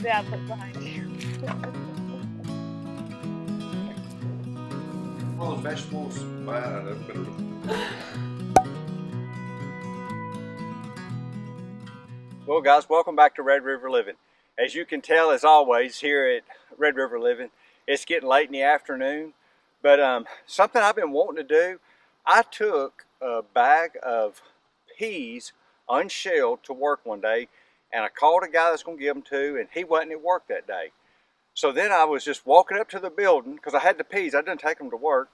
Dad, look behind you. Well, the vegetables bad. Well, guys, welcome back to Red River Living. As you can tell, as always, here at Red River Living, it's getting late in the afternoon. But something I've been wanting to do, I took a bag of peas unshelled to work one day, and I called a guy that's going to give them to, and he wasn't at work that day. So then I was just walking up to the building, because I had the peas, I didn't take them to work.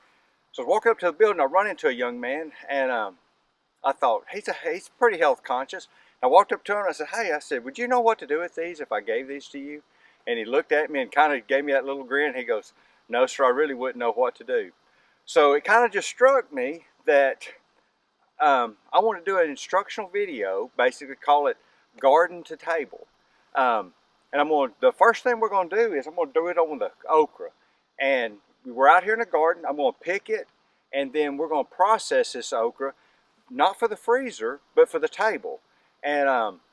So I was walking up to the building, I run into a young man, and I thought, he's pretty health conscious. I walked up to him and I said, hey, I said, would you know what to do with these if I gave these to you? And he looked at me and kind of gave me that little grin. He goes, no, sir, I really wouldn't know what to do. So it kind of just struck me that I want to do an instructional video, basically call it Garden to Table. And the first thing we're going to do is I'm going to do it on the okra. And we're out here in the garden. I'm going to pick it, and then we're going to process this okra, not for the freezer, but for the table. And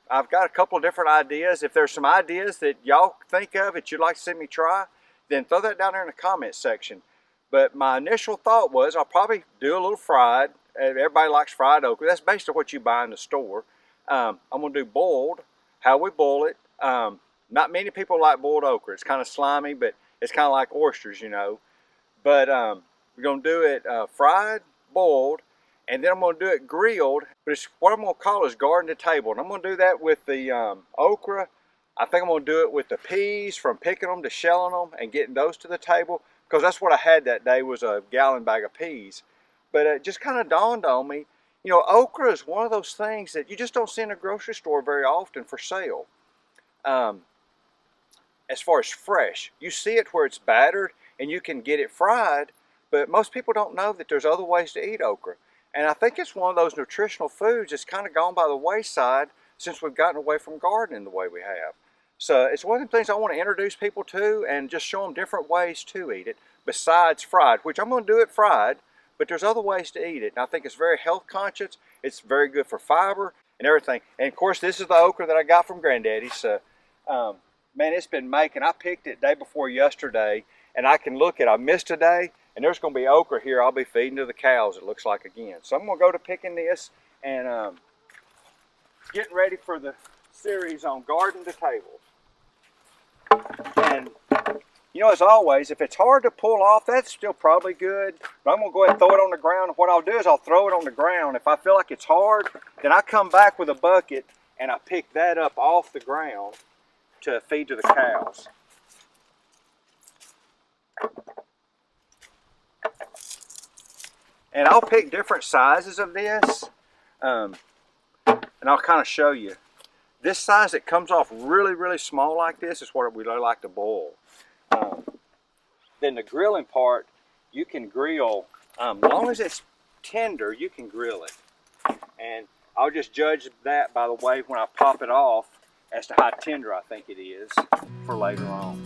I've got a couple of different ideas. If there's some ideas that y'all think of that you'd like to see me try, then throw that down there in the comments section. But my initial thought was I'll probably do a little fried. Everybody likes fried okra. That's based on what you buy in the store. I'm going to do boiled, how we boil it. Not many people like boiled okra. It's kind of slimy, but it's kind of like oysters, you know. But we're going to do it fried, boiled, and then I'm going to do it grilled, but it's what I'm going to call is garden to table. And I'm going to do that with the okra. I think I'm going to do it with the peas, from picking them to shelling them and getting those to the table, because that's what I had that day was a gallon bag of peas. But it just kind of dawned on me, you know, okra is one of those things that you just don't see in a grocery store very often for sale. As far as fresh, you see it where it's battered and you can get it fried, but most people don't know that there's other ways to eat okra. And I think it's one of those nutritional foods that's kind of gone by the wayside since we've gotten away from gardening the way we have. So it's one of the things I want to introduce people to and just show them different ways to eat it besides fried, which I'm going to do it fried, but there's other ways to eat it. And I think it's very health conscious. It's very good for fiber and everything. And of course, this is the okra that I got from Granddaddy. So, man, it's been making. I picked it day before yesterday, and I can look at, I missed a day, and there's going to be okra here I'll be feeding to the cows, it looks like, again. So I'm going to go to picking this and getting ready for the series on garden to table. And, you know, as always, if it's hard to pull off, that's still probably good. But I'm going to go ahead and throw it on the ground. What I'll do is I'll throw it on the ground. If I feel like it's hard, then I come back with a bucket and I pick that up off the ground to feed to the cows. And I'll pick different sizes of this, and I'll kind of show you. This size that comes off really, really small like this is what we like to boil. Then the grilling part, you can grill, as long as it's tender, you can grill it. And I'll just judge that by the way when I pop it off as to how tender I think it is for later on.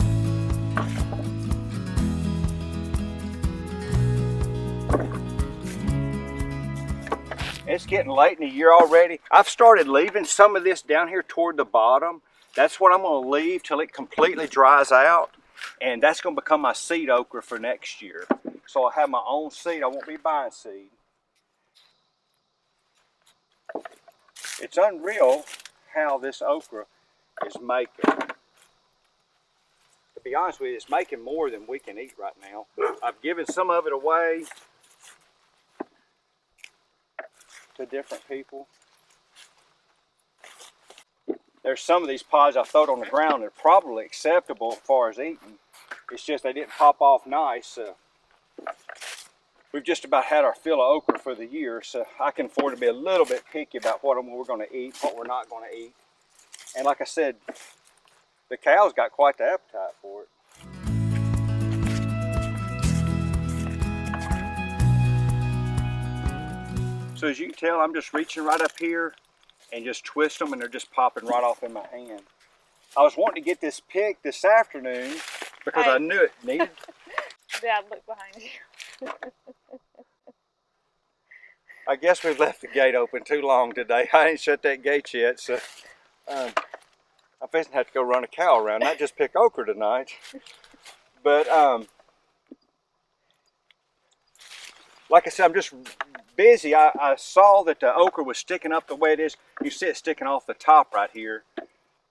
It's getting late in the year already. I've started leaving some of this down here toward the bottom. That's what I'm going to leave till it completely dries out. And that's going to become my seed okra for next year. So I'll have my own seed. I won't be buying seed. It's unreal how this okra is making. To be honest with you, it's making more than we can eat right now. I've given some of it away to different people. There's some of these pods I throwed on the ground that are probably acceptable as far as eating. It's just they didn't pop off nice. We've just about had our fill of okra for the year, so I can afford to be a little bit picky about what we're going to eat, what we're not going to eat. And like I said, the cows got quite the appetite for it. So as you can tell, I'm just reaching right up here and just twist them, and they're just popping right off in my hand. I was wanting to get this picked this afternoon because I knew it needed. Dad, look behind you. I guess we've left the gate open too long today. I ain't shut that gate yet, so I fixing to have to go run a cow around, not just pick okra tonight. But like I said, I'm just busy. I saw that the okra was sticking up the way it is. You see it sticking off the top right here.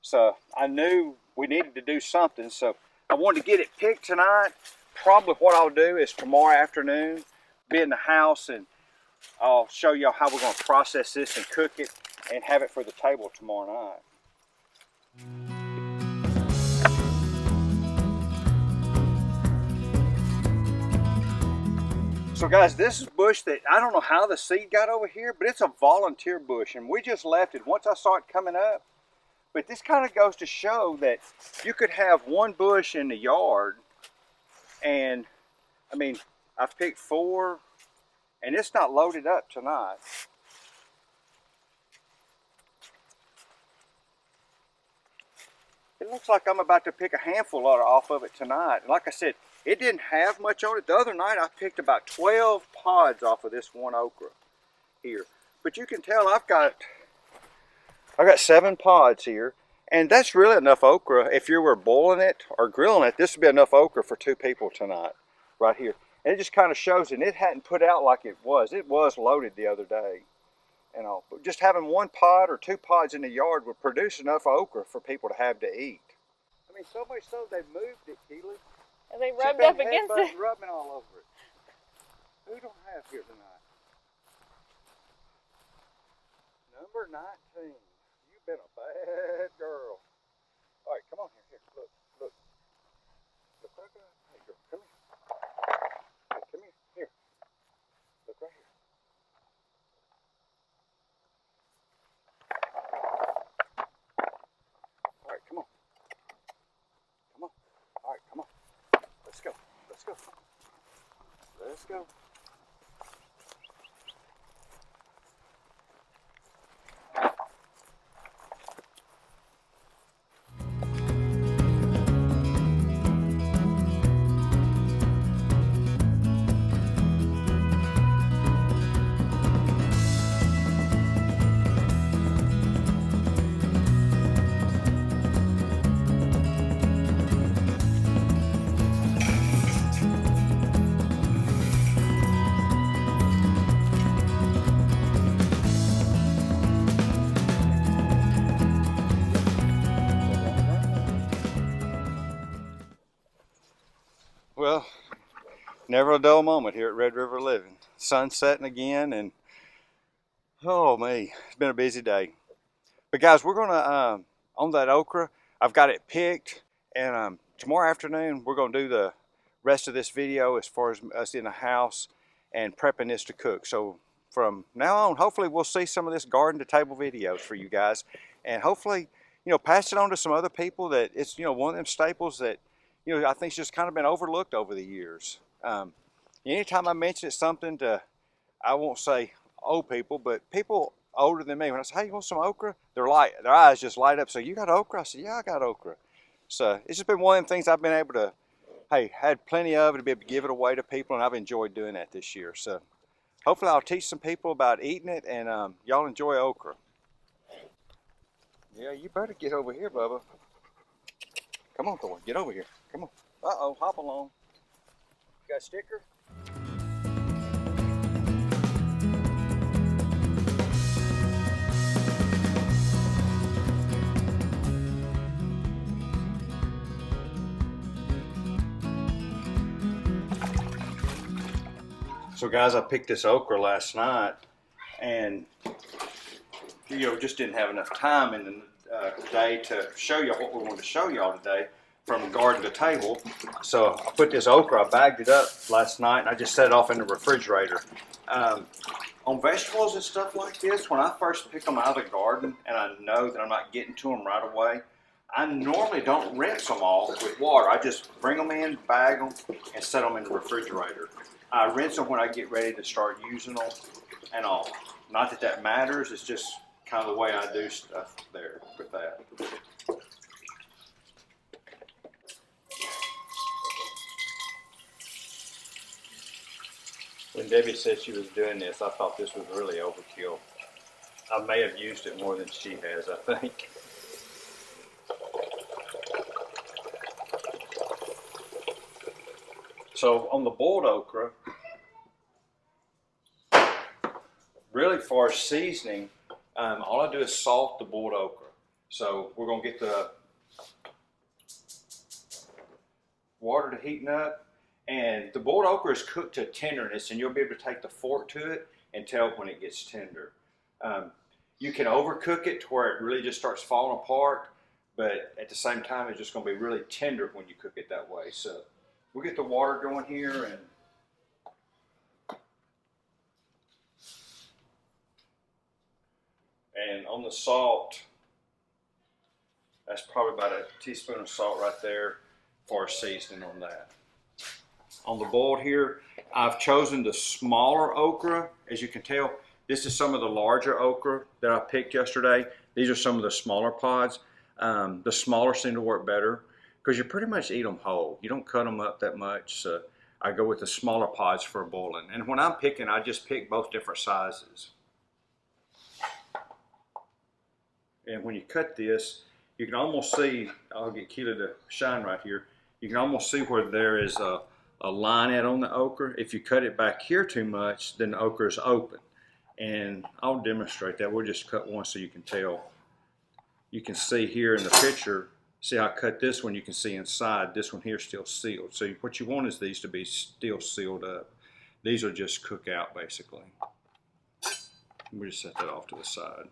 So I knew we needed to do something. So I wanted to get it picked tonight. Probably what I'll do is tomorrow afternoon, be in the house, and I'll show y'all how we're going to process this and cook it and have it for the table tomorrow night. So guys, this is a bush that I don't know how the seed got over here, but it's a volunteer bush, and we just left it once I saw it coming up. But this kind of goes to show that you could have one bush in the yard, and I mean, I've picked 4, and it's not loaded up tonight. It looks like I'm about to pick a handful off of it tonight. And like I said, it didn't have much on it. The other night I picked about 12 pods off of this one okra here. But you can tell I've got 7 pods here. And that's really enough okra. If you were boiling it or grilling it, this would be enough okra for 2 people tonight, right here. And it just kind of shows, and it hadn't put out like it was. It was loaded the other day. And all. But just having 1 pod or 2 pods in the yard would produce enough okra for people to have to eat. I mean, so much so they moved it, Keely. And they rubbed up against it. Rubbing all over it. Who don't have here tonight? Number 19. You've been a bad girl. All right, come on here. Look. Look right there. Hey, girl, come here. Hey, come here. Here. Look right here. All right, come on. Come on. All right, come on. Let's go. Let's go. Let's go. Well, never a dull moment here at Red River Living. Sun's setting again, and oh me, it's been a busy day. But guys, we're gonna on that okra, I've got it picked, and tomorrow afternoon we're gonna do the rest of this video as far as us in the house and prepping this to cook. So from now on, hopefully we'll see some of this garden to table videos for you guys, and hopefully, you know, pass it on to some other people that it's, you know, one of them staples that, you know, I think it's just kind of been overlooked over the years. Anytime I mention something to, I won't say old people, but people older than me, when I say, hey, you want some okra? Their eyes just light up. So you got okra? I said, yeah, I got okra. So it's just been one of them things I've been able to, hey, had plenty of it to be able to give it away to people, and I've enjoyed doing that this year. So hopefully I'll teach some people about eating it, and y'all enjoy okra. Yeah, you better get over here, Bubba. Come on, Thor, get over here. Come on. Uh-oh, hop along. You got a sticker? So guys, I picked this okra last night, and you know, just didn't have enough time in the day to show you what we wanted to show y'all today from garden to table. So I put this okra, I bagged it up last night, and I just set it off in the refrigerator. On vegetables and stuff like this, when I first pick them out of the garden and I know that I'm not getting to them right away, I normally don't rinse them all with water. I just bring them in, bag them, and set them in the refrigerator. I rinse them when I get ready to start using them and all. Not that that matters, it's just kind of the way I do stuff there with that. When Debbie said she was doing this, I thought this was really overkill. I may have used it more than she has, I think. So on the boiled okra, really for seasoning, all I do is salt the boiled okra. So we're gonna get the water to heating up, and the boiled okra is cooked to tenderness, and you'll be able to take the fork to it and tell when it gets tender. You can overcook it to where it really just starts falling apart, but at the same time it's just going to be really tender when you cook it that way. So we'll get the water going here, and on the salt, that's probably about a teaspoon of salt right there for seasoning on that. On the boiled here, I've chosen the smaller okra. As you can tell, this is some of the larger okra that I picked yesterday. These are some of the smaller pods. The smaller seem to work better because you pretty much eat them whole. You don't cut them up that much. So I go with the smaller pods for boiling. And when I'm picking, I just pick both different sizes. And when you cut this, you can almost see, I'll get Keela to shine right here. You can almost see where there is a line out on the okra. If you cut it back here too much, then the okra is open. And I'll demonstrate that. We'll just cut one so you can tell. You can see here in the picture, see how I cut this one, you can see inside. This one here is still sealed. So what you want is these to be still sealed up. These will just cook out basically. We'll just set that off to the side.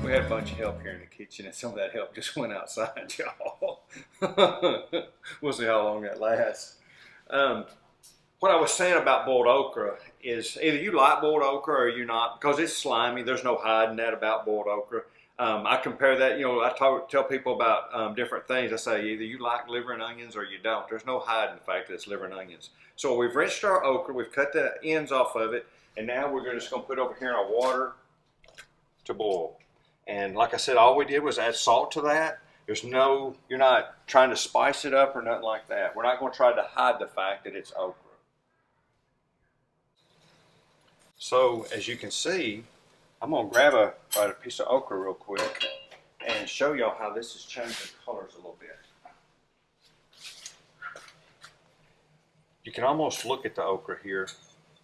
We had a bunch of help here in the kitchen, and some of that help just went outside, y'all. We'll see how long that lasts. What I was saying about boiled okra is either you like boiled okra or you're not, because it's slimy. There's no hiding that about boiled okra. I compare that, I tell people about different things. I say either you like liver and onions or you don't. There's no hiding the fact that it's liver and onions. So we've rinsed our okra, we've cut the ends off of it, and now we're just going to put it over here in our water to boil. And like I said, all we did was add salt to that. You're not trying to spice it up or nothing like that. We're not going to try to hide the fact that it's okra. So as you can see, I'm going to grab a piece of okra real quick and show y'all how this is changing colors a little bit. You can almost look at the okra here.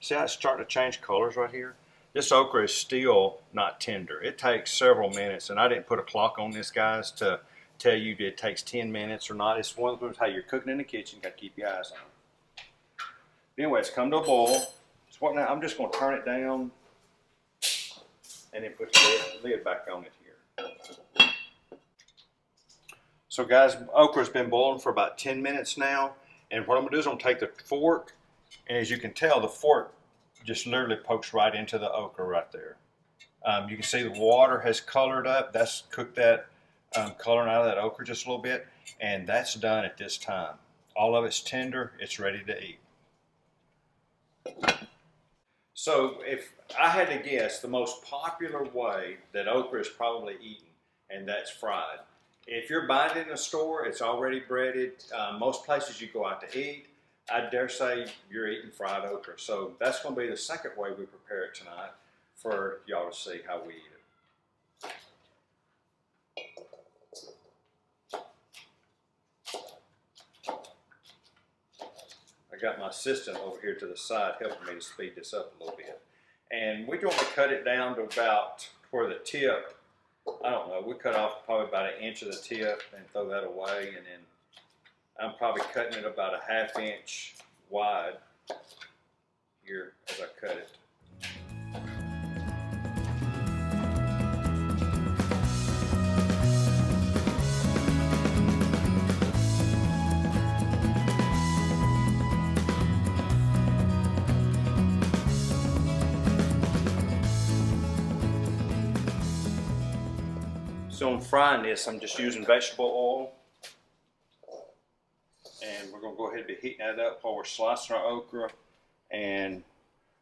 See how it's starting to change colors right here? This okra is still not tender. It takes several minutes, and I didn't put a clock on this, guys, to tell you that it takes 10 minutes or not. It's one of those how you're cooking in the kitchen, you got to keep your eyes on it. Anyway, it's come to a boil. So what now? I'm just going to turn it down and then put the lid back on it here. So guys, okra's been boiling for about 10 minutes now, and what I'm going to do is I'm going to take the fork, and as you can tell, the fork just literally pokes right into the okra right there. You can see the water has colored up. That's cooked that coloring out of that okra just a little bit, and that's done at this time. All of it's tender. It's ready to eat. So if I had to guess, the most popular way that okra is probably eaten, and that's fried. If you're buying it in a store, it's already breaded. Most places you go out to eat, I dare say you're eating fried okra. So that's going to be the second way we prepare it tonight for y'all to see how we eat it. I got my assistant over here to the side helping me to speed this up a little bit. And we're going to cut it down to about where the tip, I don't know, we cut off probably about 1 inch of the tip and throw that away, and then I'm probably cutting it about 1/2 inch wide here as I cut it. So I'm frying this, I'm just using vegetable oil. And we're going to go ahead and be heating that up while we're slicing our okra. And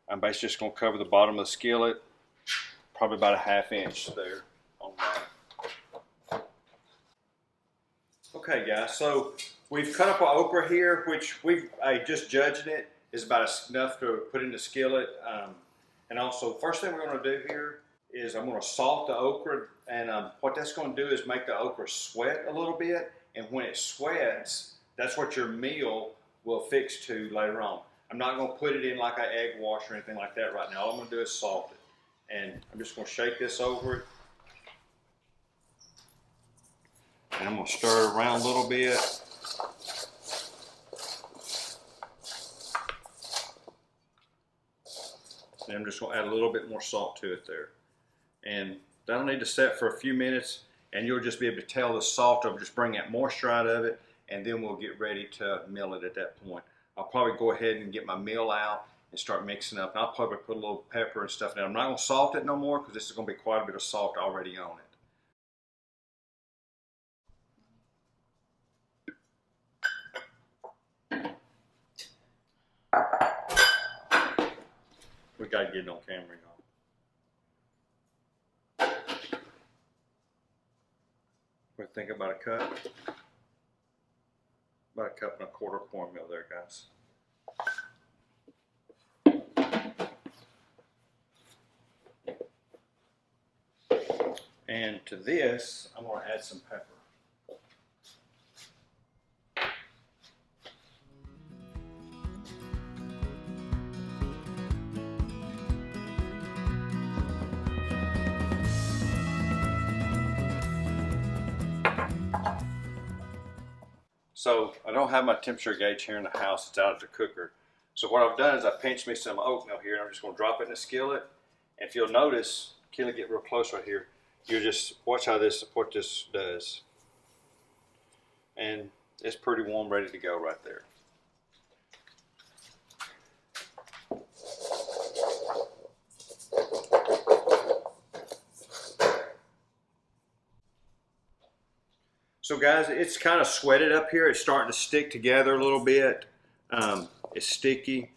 I'm basically just going to cover the bottom of the skillet, probably about 1/2 inch there on that. Okay guys, so we've cut up our okra here, which I just judged it is about enough to put in the skillet. And also, first thing we're going to do here is I'm going to salt the okra, and what that's going to do is make the okra sweat a little bit, and when it sweats, that's what your meal will fix to later on. I'm not going to put it in like an egg wash or anything like that right now. All I'm going to do is salt it, and I'm just going to shake this over it. And I'm going to stir it around a little bit. And I'm just going to add a little bit more salt to it there. And that'll need to set for a few minutes, and you'll just be able to tell the salt will just bring that moisture out of it, and then we'll get ready to mill it at that point. I'll probably go ahead and get my mill out and start mixing up. And I'll probably put a little pepper and stuff in it. I'm not going to salt it no more because this is going to be quite a bit of salt already on it. We got to get it on camera, y'all. What do you think about a cup? About a cup and a quarter cornmeal there, guys. And to this, I'm going to add some pepper. So I don't have my temperature gauge here in the house, it's out of the cooker. So what I've done is I pinched me some oatmeal here, and I'm just going to drop it in the skillet. And if you'll notice, Kelly, get real close right here, you just watch how what this does. And it's pretty warm, ready to go right there. So guys, it's kind of sweated up here. It's starting to stick together a little bit. It's sticky.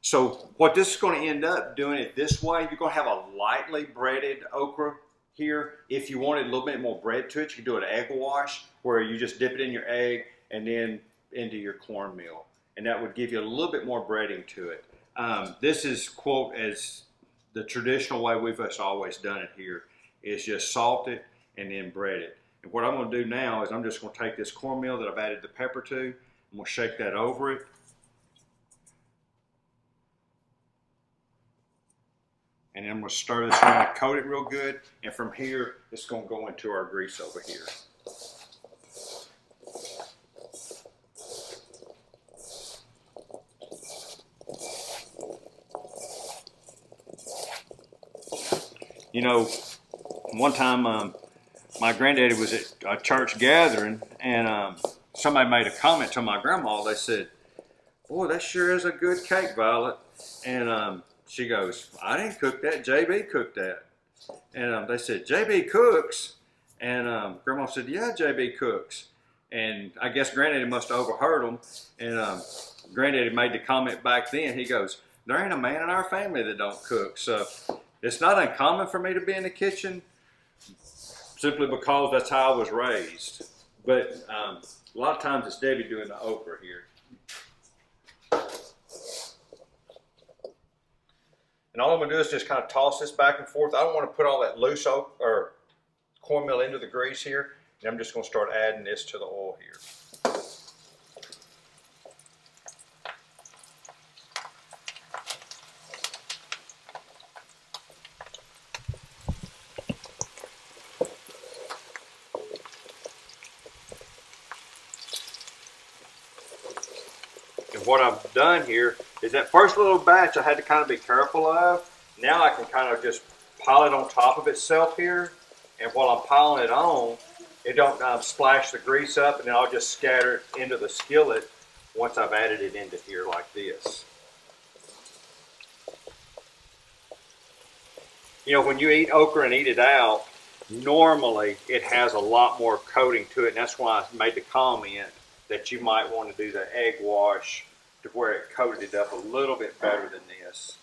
So what this is going to end up doing it this way, you're going to have a lightly breaded okra here. If you wanted a little bit more bread to it, you can do an egg wash where you just dip it in your egg and then into your cornmeal. And that would give you a little bit more breading to it. This is, quote, as the traditional way we've always done it here, is just salt it and then bread it. And what I'm going to do now is I'm just going to take this cornmeal that I've added the pepper to, I'm going to shake that over it. And then I'm going to stir this around and coat it real good. And from here, it's going to go into our grease over here. You know, one time my granddaddy was at a church gathering, and somebody made a comment to my grandma. They said, "Boy, that sure is a good cake, Violet." And she goes, "I didn't cook that, JB cooked that." And they said, "JB cooks?" And Grandma said, "Yeah, JB cooks." And I guess Granddaddy must have overheard them. And Granddaddy made the comment back then. He goes, "There ain't a man in our family that don't cook." So it's not uncommon for me to be in the kitchen, simply because that's how I was raised. But a lot of times it's Debbie doing the okra here. And all I'm going to do is just kind of toss this back and forth. I don't want to put all that loose or cornmeal into the grease here. And I'm just going to start adding this to the oil here. And what I've done here is that first little batch I had to kind of be careful of. Now I can kind of just pile it on top of itself here. And while I'm piling it on, it don't splash the grease up, and then I'll just scatter it into the skillet once I've added it into here like this. You know, when you eat okra and eat it out, normally it has a lot more coating to it, and that's why I made the comment that you might want to do the egg wash to where it coated it up a little bit better than this.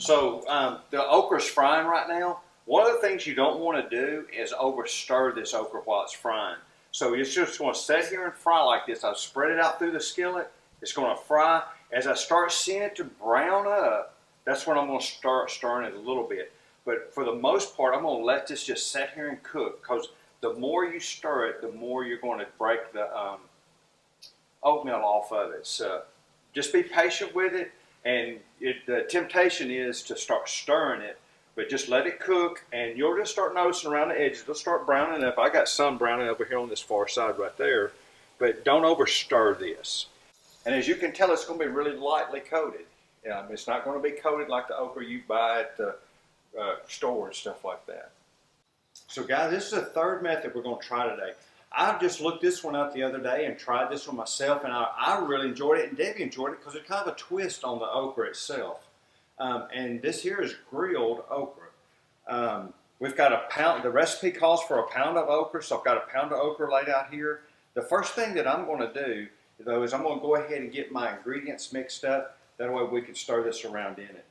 So the okra's frying right now. One of the things you don't want to do is over stir this okra while it's frying. So it's just going to sit here and fry like this. I've spread it out through the skillet. It's going to fry. As I start seeing it to brown up, that's when I'm going to start stirring it a little bit. But for the most part, I'm going to let this just sit here and cook, because the more you stir it, the more you're going to break the oatmeal off of it. So just be patient with it, and the temptation is to start stirring it, but just let it cook, and you'll just start noticing around the edges. It'll start browning up. I got some browning over here on this far side right there, but don't over stir this. And as you can tell, it's going to be really lightly coated. It's not going to be coated like the okra you buy at the store and stuff like that. So guys, this is the third method we're going to try today. I just looked this one up the other day and tried this one myself, and I really enjoyed it, and Debbie enjoyed it because it's kind of a twist on the okra itself. And this here is grilled okra. We've got a pound. The recipe calls for a pound of okra, so I've got a pound of okra laid out here. The first thing that I'm going to do, though, is I'm going to go ahead and get my ingredients mixed up. That way we can stir this around in it.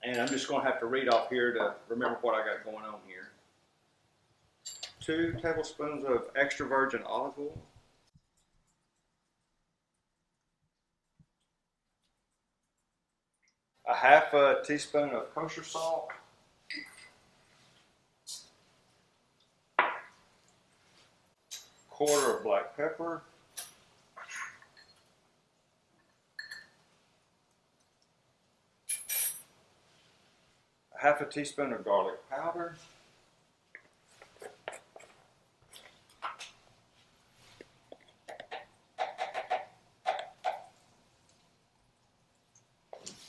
And I'm just going to have to read off here to remember what I got going on here. 2 tablespoons of extra virgin olive oil. A half a teaspoon of kosher salt. Quarter of black pepper. A half a teaspoon of garlic powder.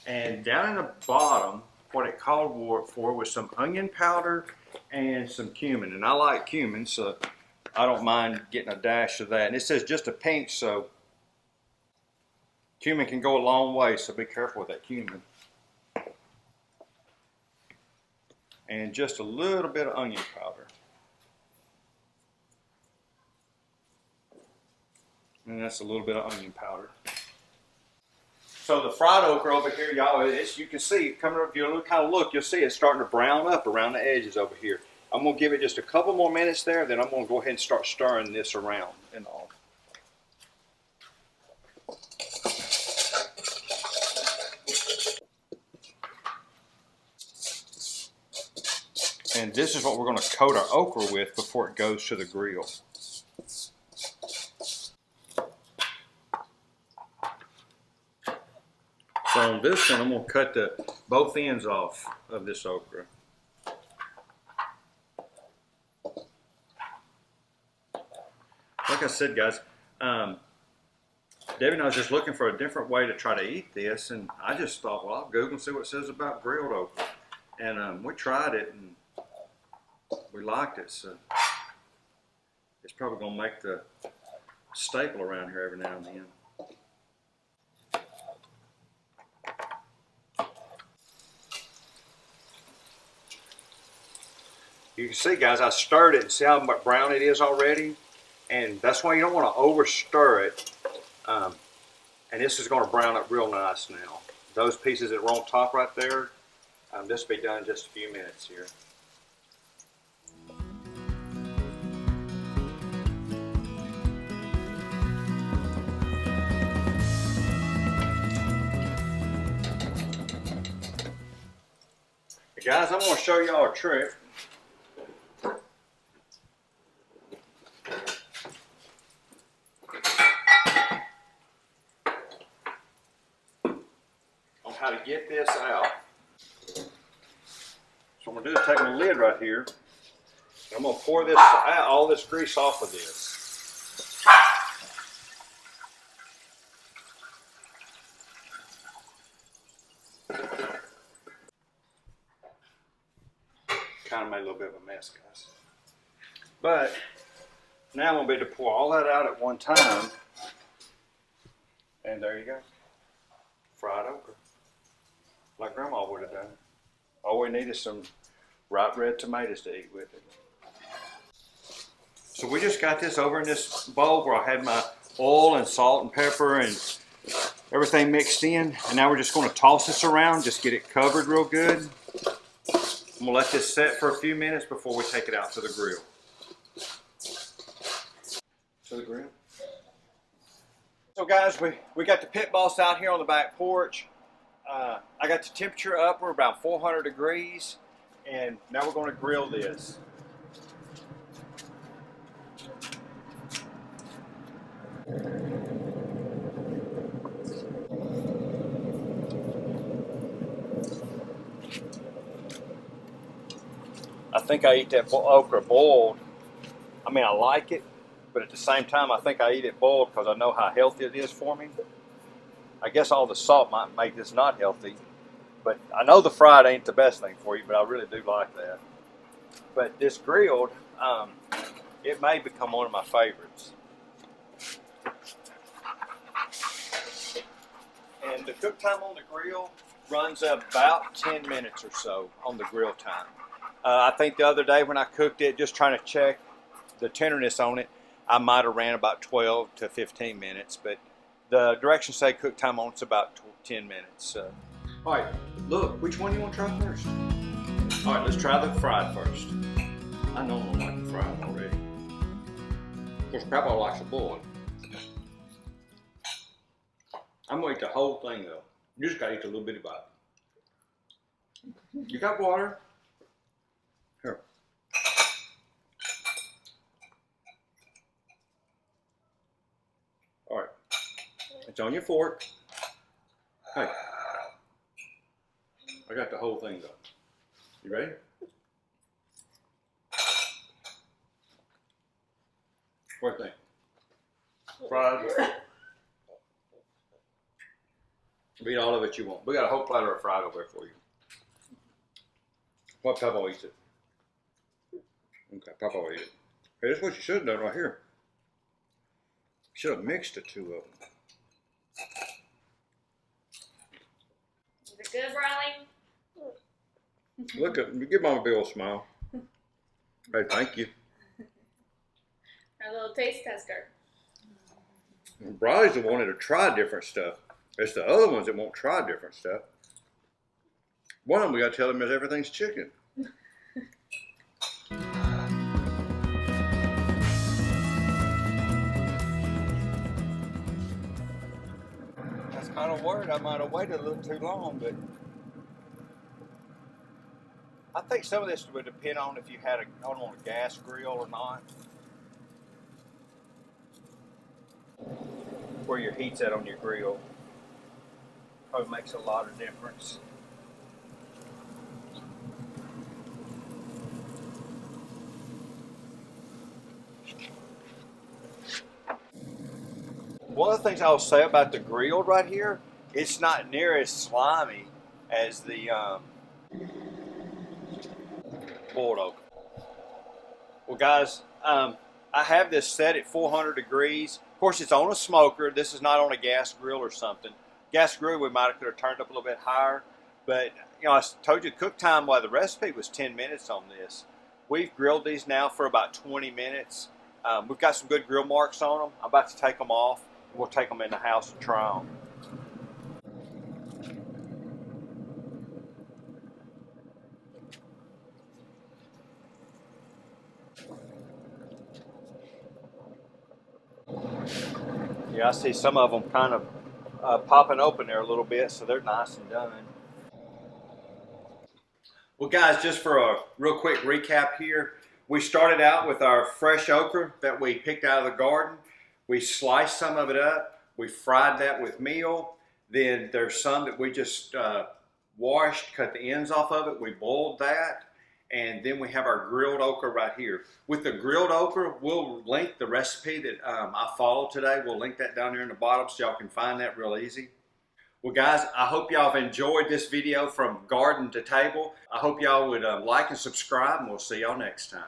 And down in the bottom, what it called for was some onion powder and some cumin. And I like cumin, so I don't mind getting a dash of that. And it says just a pinch, so cumin can go a long way, so be careful with that cumin. And just a little bit of onion powder. And that's a little bit of onion powder. So the fried okra over here, y'all, you can see coming up. If you kind of look, you'll see it's starting to brown up around the edges over here. I'm going to give it just a couple more minutes there, then I'm going to go ahead and start stirring this around and all. And this is what we're going to coat our okra with before it goes to the grill. So on this one, I'm going to cut both ends off of this okra. Like I said, guys, Debbie and I was just looking for a different way to try to eat this, and I just thought, well, I'll Google and see what it says about grilled okra. And we tried it, and we liked it, so it's probably going to make the staple around here every now and then. You can see, guys, I stirred it and see how brown it is already. And that's why you don't want to over stir it. And this is going to brown up real nice now. Those pieces that were on top right there, this will be done in just a few minutes here. Hey guys, I'm going to show y'all a trick. How to get this out. So what I'm going to do is take my lid right here, and I'm going to pour this out, all this grease off of this. Kind of made a little bit of a mess, guys. But now I'm going to be able to pour all that out at one time, and there you go. Fried okra. Like Grandma would have done. All we need is some ripe red tomatoes to eat with it. So we just got this over in this bowl where I had my oil and salt and pepper and everything mixed in. And now we're just going to toss this around, just get it covered real good. I'm going to let this set for a few minutes before we take it out to the grill. To the grill. So guys, we got the pit boss out here on the back porch. I got the temperature up, we're about 400 degrees, and now we're going to grill this. I think I eat that okra boiled. I mean, I like it, but at the same time, I think I eat it boiled because I know how healthy it is for me. I guess all the salt might make this not healthy, but I know the fried ain't the best thing for you, but I really do like that. But this grilled, it may become one of my favorites. And the cook time on the grill runs about 10 minutes or so on the grill time. I think the other day when I cooked it, just trying to check the tenderness on it, I might have ran about 12 to 15 minutes, but the directions say cook time on it's about 10 minutes. All right, look, which one do you want to try first? All right, let's try the fried first. I know I don't like the fried already. Of course, Papa likes the boiled. I'm gonna eat the whole thing though. You just gotta eat a little bit about it. You got water? Here. All right, it's on your fork. Hey, I got the whole thing though. You ready? What do you think? Fried. Eat all of it you want. We got a whole platter of fried over there for you. What Papa eats it? Okay, Papa will eat it. Hey, that's what you should have done right here. You should have mixed the two of them. Is it good, Briley? Look at, give Mama a big old smile. Hey, thank you. Our little taste tester. Briley's the one that try different stuff. It's the other ones that won't try different stuff. One of them we got to tell them is everything's chicken. That's kind of worried I might have waited a little too long, but I think some of this would depend on if you had on a gas grill or not. Where your heat's at on your grill. Probably makes a lot of difference. One of the things I'll say about the grilled right here, it's not near as slimy as the boiled okra. Well guys, I have this set at 400 degrees. Of course it's on a smoker. This is not on a gas grill or something. Gas grill we might have turned up a little bit higher, but you know, I told you cook time, well, the recipe was 10 minutes on this. We've grilled these now for about 20 minutes. We've got some good grill marks on them. I'm about to take them off. We'll take them in the house and try them. Yeah, I see some of them kind of popping open there a little bit, so they're nice and done. Well guys, just for a real quick recap here, we started out with our fresh okra that we picked out of the garden. We sliced some of it up, we fried that with meal, then there's some that we just washed, cut the ends off of it, we boiled that, and then we have our grilled okra right here. With the grilled okra, we'll link the recipe that I followed today. We'll link that down there in the bottom so y'all can find that real easy. Well guys, I hope y'all have enjoyed this video from garden to table. I hope y'all would like and subscribe, and we'll see y'all next time.